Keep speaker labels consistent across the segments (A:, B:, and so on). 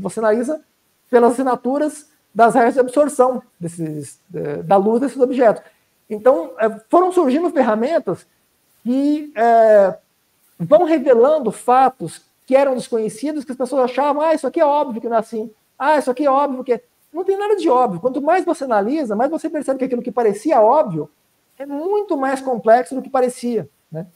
A: você analisa pelas assinaturas das raias de absorção da luz desses objetos. Então, foram surgindo ferramentas que vão revelando fatos que eram desconhecidos, que as pessoas achavam, isso aqui é óbvio que não é assim, isso aqui é óbvio que... Não tem nada de óbvio. Quanto mais você analisa, mais você percebe que aquilo que parecia óbvio é muito mais complexo do que parecia, né?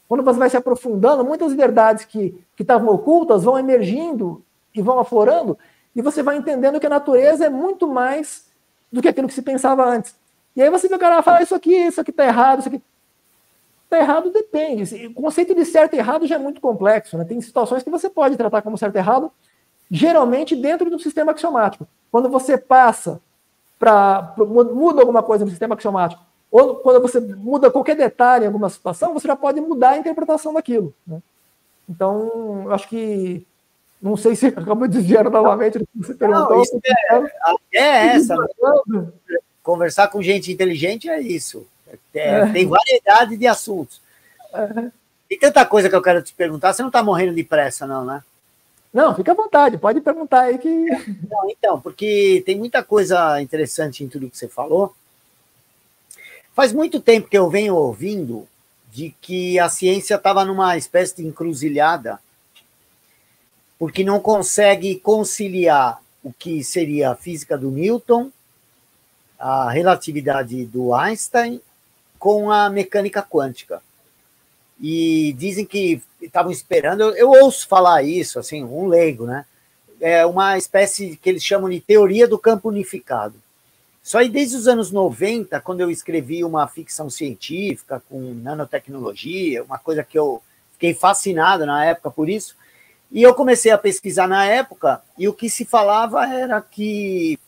A: Quando você vai se aprofundando, muitas verdades que estavam ocultas vão emergindo e vão aflorando, e você vai entendendo que a natureza é muito mais do que aquilo que se pensava antes. E aí você vê o cara falar, isso aqui está errado, isso aqui está errado, depende. O conceito de certo e errado já é muito complexo, né? Tem situações que você pode tratar como certo e errado, geralmente dentro do sistema axiomático. Quando você passa muda alguma coisa no sistema axiomático, ou quando você muda qualquer detalhe em alguma situação, você já pode mudar a interpretação daquilo, né? Então, eu acho que... Não sei se acabou desviando novamente do que você perguntou.
B: Não, isso essa. Conversar com gente inteligente é isso. Tem variedade de assuntos. Tem tanta coisa que eu quero te perguntar. Você não está morrendo de pressa, não, né?
A: Não, fica à vontade. Pode perguntar aí que...
B: Não, então, porque tem muita coisa interessante em tudo que você falou. Faz muito tempo que eu venho ouvindo de que a ciência estava numa espécie de encruzilhada, porque não consegue conciliar o que seria a física do Newton, a relatividade do Einstein, com a mecânica quântica. E dizem que estavam esperando, eu ouço falar isso, assim, um leigo, né? É uma espécie que eles chamam de teoria do campo unificado. Só aí desde os anos 90, quando eu escrevi uma ficção científica com nanotecnologia, uma coisa que eu fiquei fascinado na época por isso, e eu comecei a pesquisar na época, e o que se falava era que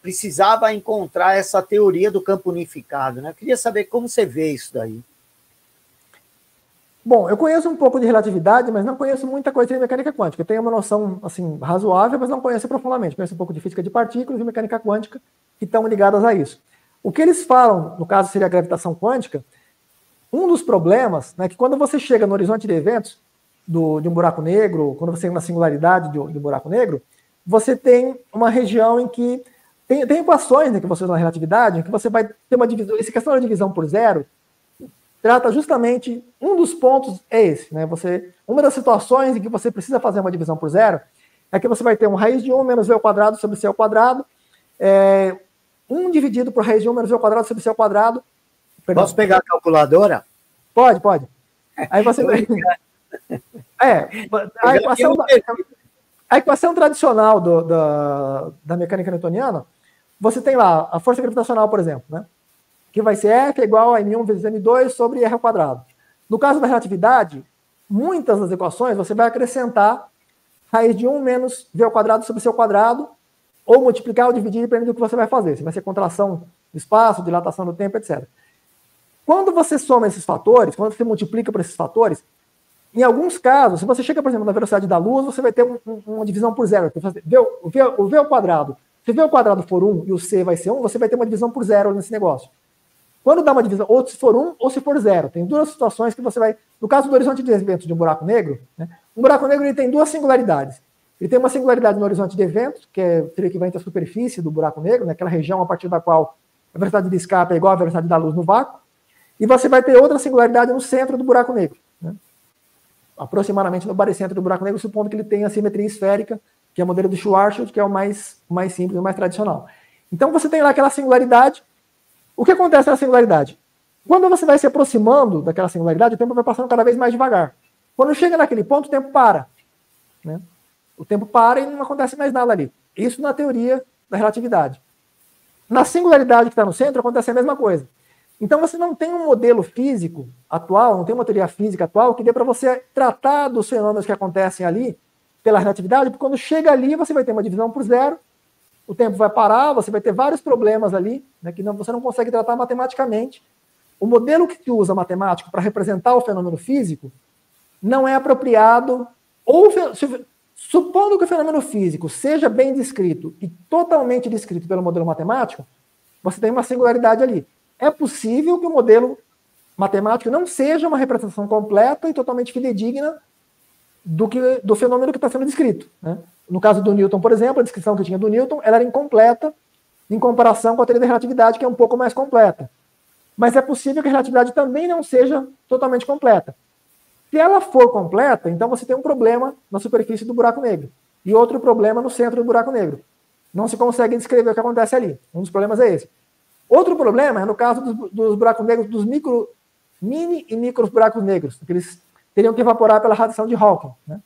B: precisava encontrar essa teoria do campo unificado, né? Eu queria saber como você vê isso daí.
A: Bom, eu conheço um pouco de relatividade, mas não conheço muita coisa de mecânica quântica. Eu tenho uma noção, assim, razoável, mas não conheço profundamente. Conheço um pouco de física de partículas e mecânica quântica, que estão ligadas a isso. O que eles falam, no caso seria a gravitação quântica, um dos problemas, né, que quando você chega no horizonte de eventos de um buraco negro, quando você tem uma singularidade de um buraco negro, você tem uma região em que tem equações, né, que você usa na relatividade, em que você vai ter uma divisão. Essa questão da divisão por zero trata justamente, um dos pontos é esse, né? Uma das situações em que você precisa fazer uma divisão por zero é que você vai ter raiz de 1 menos v ao quadrado sobre c ao quadrado, 1 dividido por raiz de 1 menos v ao quadrado sobre c ao quadrado.
B: Perdão. Posso pegar a calculadora?
A: Pode. Aí você vai... A equação tradicional da mecânica newtoniana, você tem lá a força gravitacional, por exemplo, né? Que vai ser F igual a M1 vezes M2 sobre R ao quadrado. No caso da relatividade, muitas das equações você vai acrescentar raiz de 1 menos V ao quadrado sobre C ao quadrado, ou multiplicar ou dividir, dependendo do que você vai fazer. Se vai ser contração do espaço, dilatação do tempo, etc. Quando você soma esses fatores, quando você multiplica por esses fatores, em alguns casos, se você chega, por exemplo, na velocidade da luz, você vai ter uma divisão por zero. O V ao quadrado, se o V ao quadrado for 1 e o C vai ser 1, você vai ter uma divisão por zero nesse negócio. Quando dá uma divisão, ou se for 1 ou se for 0. Tem duas situações que você vai... No caso do horizonte de eventos de um buraco negro, né, um buraco negro ele tem duas singularidades. Ele tem uma singularidade no horizonte de eventos, que seria equivalente à superfície do buraco negro, né, aquela região a partir da qual a velocidade de escape é igual à velocidade da luz no vácuo. E você vai ter outra singularidade no centro do buraco negro, né, aproximadamente no baricentro do buraco negro, supondo que ele tenha a simetria esférica, que é o modelo de Schwarzschild, que é o mais simples, o mais tradicional. Então você tem lá aquela singularidade. O que acontece na singularidade? Quando você vai se aproximando daquela singularidade, o tempo vai passando cada vez mais devagar. Quando chega naquele ponto, o tempo para, né? O tempo para e não acontece mais nada ali. Isso na teoria da relatividade. Na singularidade que está no centro, acontece a mesma coisa. Então você não tem um modelo físico atual, não tem uma teoria física atual que dê para você tratar dos fenômenos que acontecem ali pela relatividade, porque quando chega ali, você vai ter uma divisão por zero, o tempo vai parar, você vai ter vários problemas ali, né, que você não consegue tratar matematicamente. O modelo que se usa matemático para representar o fenômeno físico não é apropriado, ou supondo que o fenômeno físico seja bem descrito e totalmente descrito pelo modelo matemático, você tem uma singularidade ali. É possível que o modelo matemático não seja uma representação completa e totalmente fidedigna do fenômeno que está sendo descrito, né? No caso do Newton, por exemplo, a descrição que tinha do Newton ela era incompleta em comparação com a teoria da relatividade, que é um pouco mais completa. Mas é possível que a relatividade também não seja totalmente completa. Se ela for completa, então você tem um problema na superfície do buraco negro e outro problema no centro do buraco negro. Não se consegue descrever o que acontece ali. Um dos problemas é esse. Outro problema é no caso dos buracos negros, dos mini e micros buracos negros, que eles teriam que evaporar pela radiação de Hawking, né?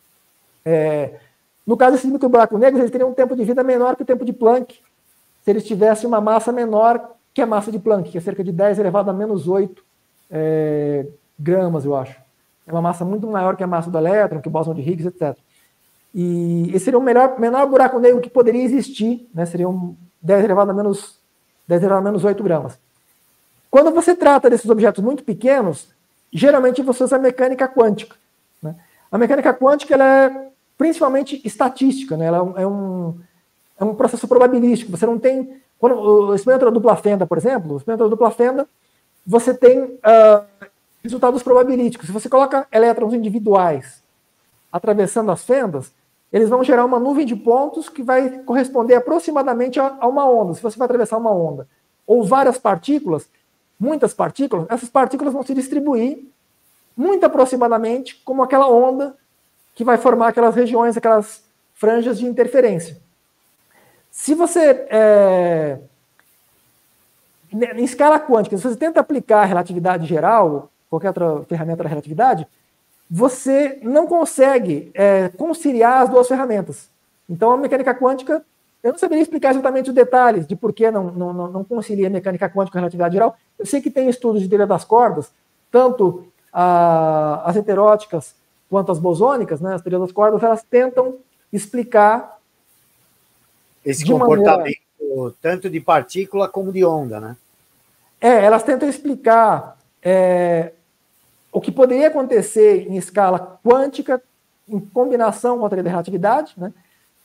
A: No caso desses micro buracos negros, eles teriam um tempo de vida menor que o tempo de Planck, se eles tivessem uma massa menor que a massa de Planck, que é cerca de 10 elevado a menos 8 gramas, eu acho. É uma massa muito maior que a massa do elétron, que o bóson de Higgs, etc. E esse seria o menor buraco negro que poderia existir, né? Seria um 10 elevado a menos 8 gramas. Quando você trata desses objetos muito pequenos, geralmente você usa a mecânica quântica, né? A mecânica quântica ela é principalmente estatística, né? Ela é um processo probabilístico. Você não tem... Quando, o experimento da dupla fenda, por exemplo, o experimento da dupla fenda, você tem resultados probabilísticos. Se você coloca elétrons individuais atravessando as fendas, eles vão gerar uma nuvem de pontos que vai corresponder aproximadamente a uma onda. Se você vai atravessar uma onda ou várias partículas, muitas partículas, essas partículas vão se distribuir muito aproximadamente como aquela onda que vai formar aquelas regiões, aquelas franjas de interferência. Se você, em escala quântica, se você tenta aplicar a relatividade geral, qualquer outra ferramenta da relatividade, você não consegue conciliar as duas ferramentas. Então, a mecânica quântica, eu não saberia explicar exatamente os detalhes de por que não concilia a mecânica quântica com a relatividade geral. Eu sei que tem estudos de teoria das cordas, tanto as heteróticas quanto as bosônicas, né, as teorias das cordas, elas tentam explicar
B: esse comportamento tanto de partícula como de onda, né?
A: Elas tentam explicar o que poderia acontecer em escala quântica em combinação com a teoria da relatividade, né?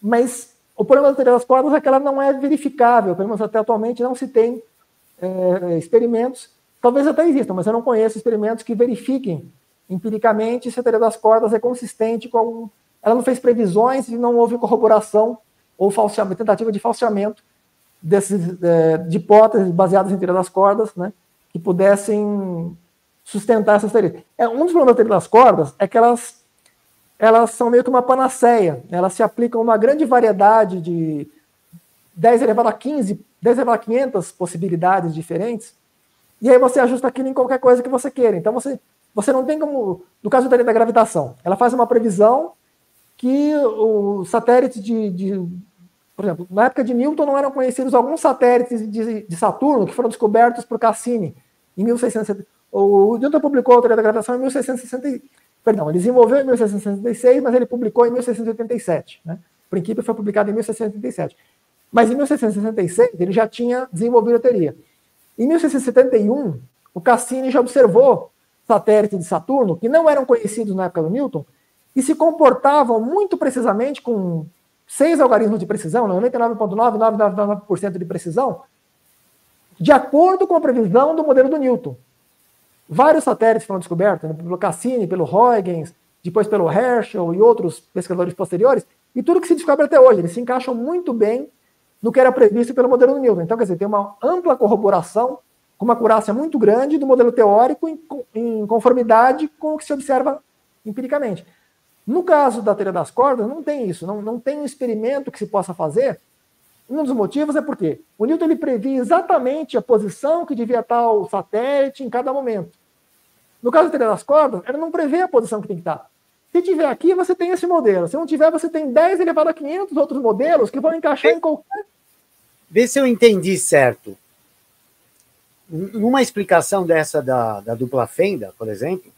A: Mas o problema da teoria das cordas é que ela não é verificável, pelo menos até atualmente não se tem experimentos, talvez até existam, mas eu não conheço experimentos que verifiquem empiricamente se a teoria das cordas é consistente com... Ela não fez previsões e não houve corroboração ou tentativa de falseamento de hipóteses baseadas em teoria das cordas, né, que pudessem sustentar essas teorias. Um dos problemas da teoria das cordas é que elas são meio que uma panaceia, elas se aplicam a uma grande variedade de 10 elevado a 15, 10 elevado a 500 possibilidades diferentes, e aí você ajusta aquilo em qualquer coisa que você queira. Então você não tem como... No caso da teoria da gravitação, ela faz uma previsão que os satélites por exemplo, na época de Newton não eram conhecidos alguns satélites de Saturno que foram descobertos por Cassini em 1670. O Newton publicou a teoria da gravitação em 1660. Perdão, ele desenvolveu em 1666, mas ele publicou em 1687. Né? O princípio foi publicado em 1687. Mas em 1666 ele já tinha desenvolvido a teoria. Em 1671, o Cassini já observou satélites de Saturno que não eram conhecidos na época do Newton e se comportavam muito precisamente com 6 algarismos de precisão, 99,9999% de precisão, de acordo com a previsão do modelo do Newton. Vários satélites foram descobertos, né, pelo Cassini, pelo Huygens, depois pelo Herschel e outros pesquisadores posteriores, e tudo que se descobre até hoje, eles se encaixam muito bem no que era previsto pelo modelo do Newton. Então, quer dizer, tem uma ampla corroboração, com uma acurácia muito grande do modelo teórico em conformidade com o que se observa empiricamente. No caso da teoria das cordas, não tem isso, não tem um experimento que se possa fazer. Um dos motivos é porque o Newton ele previa exatamente a posição que devia estar o satélite em cada momento. No caso da teoria das cordas, ela não prevê a posição que tem que estar. Se tiver aqui, você tem esse modelo. Se não tiver, você tem 10 elevado a 500 outros modelos que vão encaixar em qualquer...
B: Vê se eu entendi certo. Numa explicação dessa da dupla fenda, por exemplo,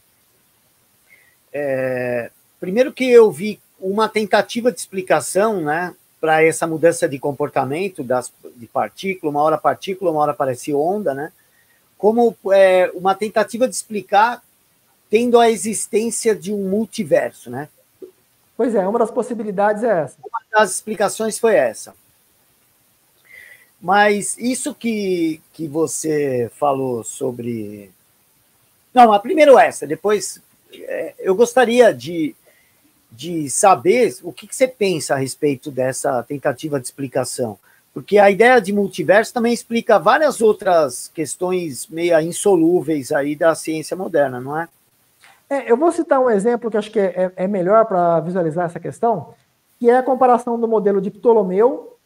B: primeiro que eu vi uma tentativa de explicação, né, para essa mudança de comportamento de partícula, uma hora parecia onda, né, como uma tentativa de explicar tendo a existência de um multiverso, né?
A: Pois é, uma das possibilidades é essa.
B: Uma das explicações foi essa. Mas isso que você falou sobre... Não, mas primeiro essa, depois eu gostaria de de saber o que você pensa a respeito dessa tentativa de explicação. Porque a ideia de multiverso também explica várias outras questões meio insolúveis aí da ciência moderna, não é?
A: Eu vou citar um exemplo que acho que é melhor para visualizar essa questão, que é a comparação do modelo de Ptolomeu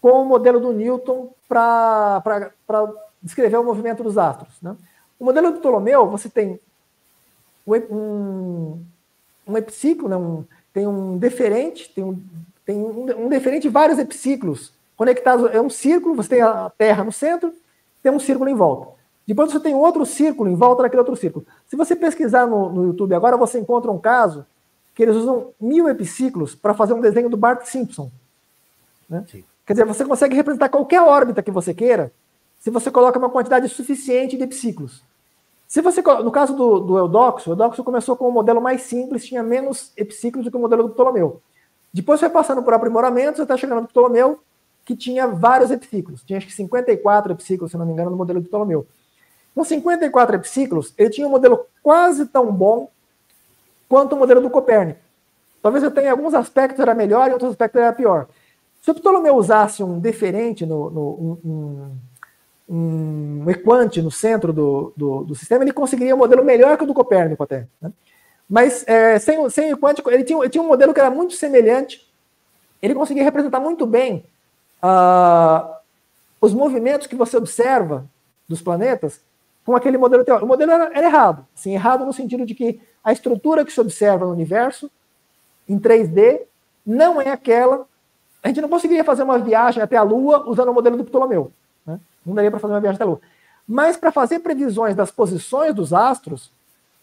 A: com o modelo do Newton para descrever o movimento dos astros, né? O modelo de Ptolomeu, você tem um epiciclo, né? Tem um deferente, tem um deferente e vários epiciclos conectados. É um círculo, você tem a Terra no centro, tem um círculo em volta. Depois você tem outro círculo em volta daquele outro círculo. Se você pesquisar no YouTube agora, você encontra um caso que eles usam 1000 epiciclos para fazer um desenho do Bart Simpson, né? Quer dizer, você consegue representar qualquer órbita que você queira se você coloca uma quantidade suficiente de epiciclos. Se você, no caso do Eudóxio, o Eudóxio começou com um modelo mais simples, tinha menos epiciclos do que o modelo do Ptolomeu. Depois foi passando por aprimoramentos, até chegando no Ptolomeu, que tinha vários epiciclos. Tinha acho que 54 epiciclos, se não me engano, no modelo do Ptolomeu. Com 54 epiciclos, ele tinha um modelo quase tão bom quanto o modelo do Copérnico. Talvez eu tenha alguns aspectos era melhor e outros aspectos era pior. Se o Ptolomeu usasse um deferente, um equante no centro do sistema, ele conseguiria um modelo melhor que o do Copérnico até, né? Mas sem o equante, ele tinha um modelo que era muito semelhante, ele conseguia representar muito bem os movimentos que você observa dos planetas com aquele modelo teórico. O modelo era errado, assim, errado no sentido de que a estrutura que se observa no universo em 3D não é aquela. A gente não conseguiria fazer uma viagem até a Lua usando o modelo do Ptolomeu, né? Não daria para fazer uma viagem até a Lua. Mas para fazer previsões das posições dos astros,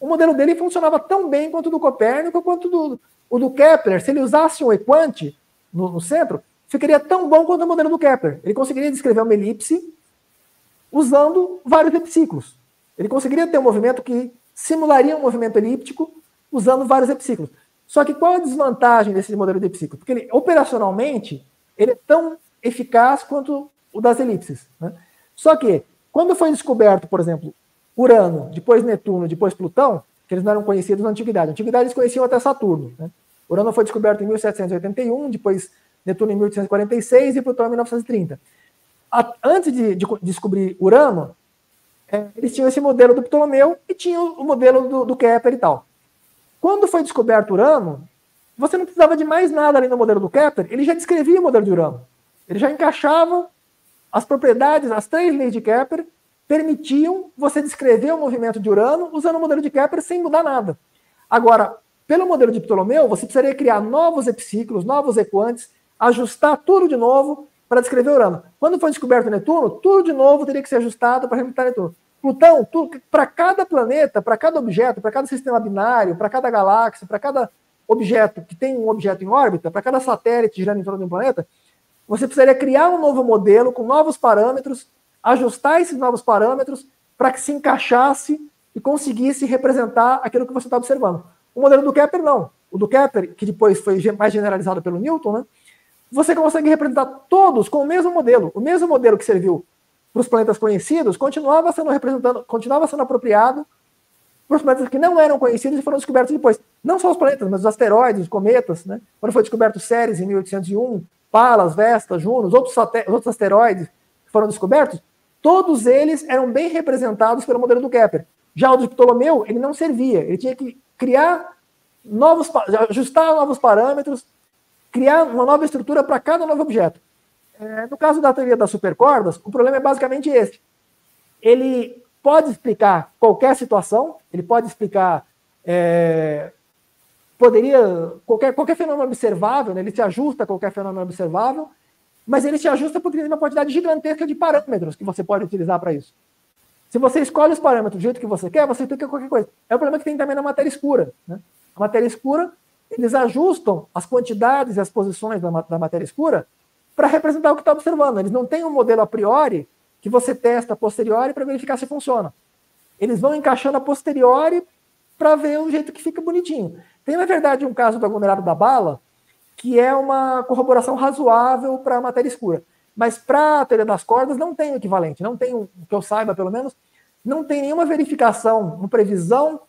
A: o modelo dele funcionava tão bem quanto o do Copérnico, quanto o do Kepler. Se ele usasse um equante no centro, ficaria tão bom quanto o modelo do Kepler. Ele conseguiria descrever uma elipse usando vários epiciclos. Ele conseguiria ter um movimento que simularia um movimento elíptico usando vários epiciclos. Só que qual a desvantagem desse modelo de epiciclo? Porque ele, operacionalmente, ele é tão eficaz quanto o das elipses, né? Só que, quando foi descoberto, por exemplo, Urano, depois Netuno, depois Plutão, que eles não eram conhecidos na Antiguidade. Na Antiguidade eles conheciam até Saturno, né? Urano foi descoberto em 1781, depois Netuno em 1846 e Plutão em 1930. Antes de descobrir Urano, eles tinham esse modelo do Ptolomeu e tinham o modelo do Kepler e tal. Quando foi descoberto Urano, você não precisava de mais nada além do modelo do Kepler, ele já descrevia o modelo de Urano. Ele já encaixava as propriedades, as 3 leis de Kepler, permitiam você descrever o movimento de Urano usando o modelo de Kepler sem mudar nada. Agora, pelo modelo de Ptolomeu, você precisaria criar novos epiciclos, novos equantes, ajustar tudo de novo para descrever Urano. Quando foi descoberto Netuno, tudo de novo teria que ser ajustado para representar Netuno. Plutão, para cada planeta, para cada objeto, para cada sistema binário, para cada galáxia, para cada objeto que tem um objeto em órbita, para cada satélite girando em torno de um planeta, você precisaria criar um novo modelo com novos parâmetros, ajustar esses novos parâmetros para que se encaixasse e conseguisse representar aquilo que você está observando. O modelo do Kepler, não. O do Kepler, que depois foi mais generalizado pelo Newton, né? Você consegue representar todos com o mesmo modelo. O mesmo modelo que serviu para os planetas conhecidos continuava sendo apropriado para os planetas que não eram conhecidos e foram descobertos depois. Não só os planetas, mas os asteroides, os cometas, né? Quando foi descoberto Ceres em 1801, Pallas, Vesta, Junos, outros asteroides que foram descobertos, todos eles eram bem representados pelo modelo do Kepler. Já o de Ptolomeu, ele não servia. Ele tinha que ajustar novos parâmetros, criar uma nova estrutura para cada novo objeto. No caso da teoria das supercordas, o problema é basicamente esse. Ele pode explicar qualquer situação, ele pode explicar qualquer fenômeno observável, né? Ele se ajusta a qualquer fenômeno observável, mas ele se ajusta porque tem uma quantidade gigantesca de parâmetros que você pode utilizar para isso. Se você escolhe os parâmetros do jeito que você quer, você explica qualquer coisa. É o problema que tem também na matéria escura, né? A matéria escura, eles ajustam as quantidades e as posições da matéria escura para representar o que está observando. Eles não têm um modelo a priori que você testa a posteriori para verificar se funciona. Eles vão encaixando a posteriori para ver o jeito que fica bonitinho. Tem, na verdade, um caso do aglomerado da bala que é uma corroboração razoável para a matéria escura. Mas para a teoria das cordas não tem o equivalente. Não tem, que eu saiba, pelo menos, não tem nenhuma verificação, uma previsão.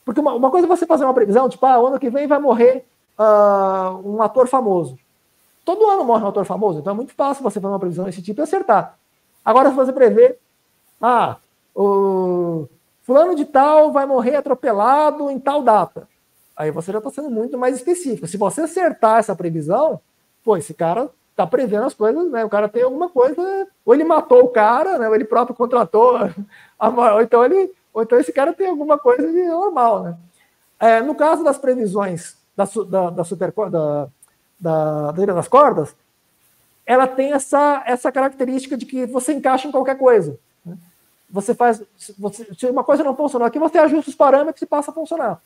A: Porque uma coisa é você fazer uma previsão, tipo, ano que vem vai morrer um ator famoso. Todo ano morre um ator famoso, então é muito fácil você fazer uma previsão desse tipo e acertar. Agora, se você prever, o fulano de tal vai morrer atropelado em tal data. Aí você já está sendo muito mais específico. Se você acertar essa previsão, pô, esse cara está prevendo as coisas, né? O cara tem alguma coisa, ou ele matou o cara, né? Ou ele próprio contratou, ou então esse cara tem alguma coisa de normal, né? No caso das previsões da Ilha das Cordas, ela tem essa característica de que você encaixa em qualquer coisa. Né? Se uma coisa não funcionou aqui, você ajusta os parâmetros e passa a funcionar.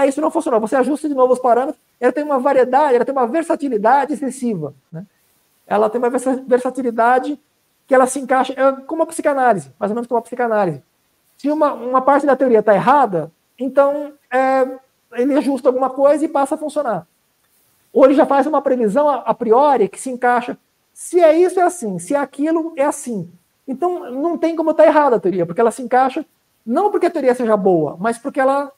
A: Isso não funcionou, você ajusta de novo os parâmetros, ela tem uma variedade, ela tem uma versatilidade excessiva. Né? Ela tem uma versatilidade que ela se encaixa, como a psicanálise, mais ou menos como a psicanálise. Se uma parte da teoria está errada, então ele ajusta alguma coisa e passa a funcionar. Ou ele já faz uma previsão a priori que se encaixa. Se é isso, é assim. Se é aquilo, é assim. Então, não tem como estar errada a teoria, porque ela se encaixa, não porque a teoria seja boa, mas porque ela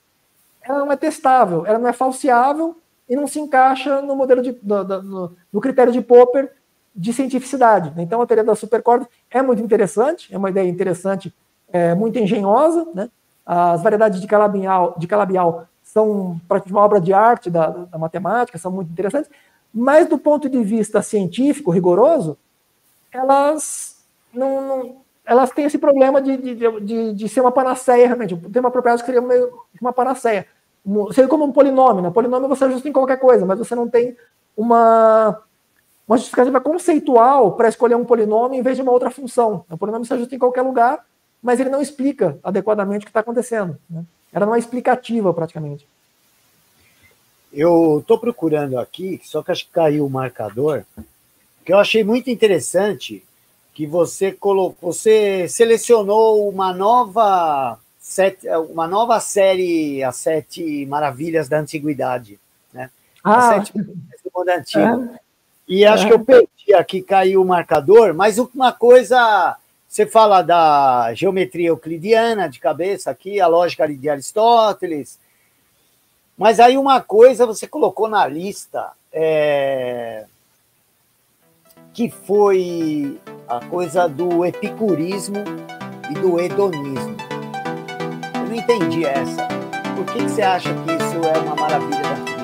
A: não é testável, ela não é falseável e não se encaixa no modelo no critério de Popper de cientificidade. Então, a teoria da supercorda é muito interessante, é uma ideia interessante, muito engenhosa, né? As variedades de Calabial são praticamente uma obra de arte da matemática, são muito interessantes, mas do ponto de vista científico, rigoroso, elas têm esse problema de ser uma panaceia, realmente. Tem uma propriedade que seria meio uma panaceia. Seria como um polinômio. Né? Polinômio você ajusta em qualquer coisa, mas você não tem uma justificativa conceitual para escolher um polinômio em vez de uma outra função. O polinômio se ajusta em qualquer lugar, mas ele não explica adequadamente o que está acontecendo. Né? Ela não é explicativa, praticamente.
B: Eu estou procurando aqui, só que acho que caiu o marcador, que eu achei muito interessante que você selecionou uma nova série, As Sete Maravilhas da Antiguidade, né? As Sete Maravilhas do Mundo Antigo. E acho que eu perdi aqui, caiu o marcador, mas uma coisa, você fala da geometria euclidiana de cabeça aqui, a lógica de Aristóteles, mas aí uma coisa você colocou na lista, que foi a coisa do epicurismo e do hedonismo. Eu não entendi essa. Por que você acha que isso é uma maravilha da vida?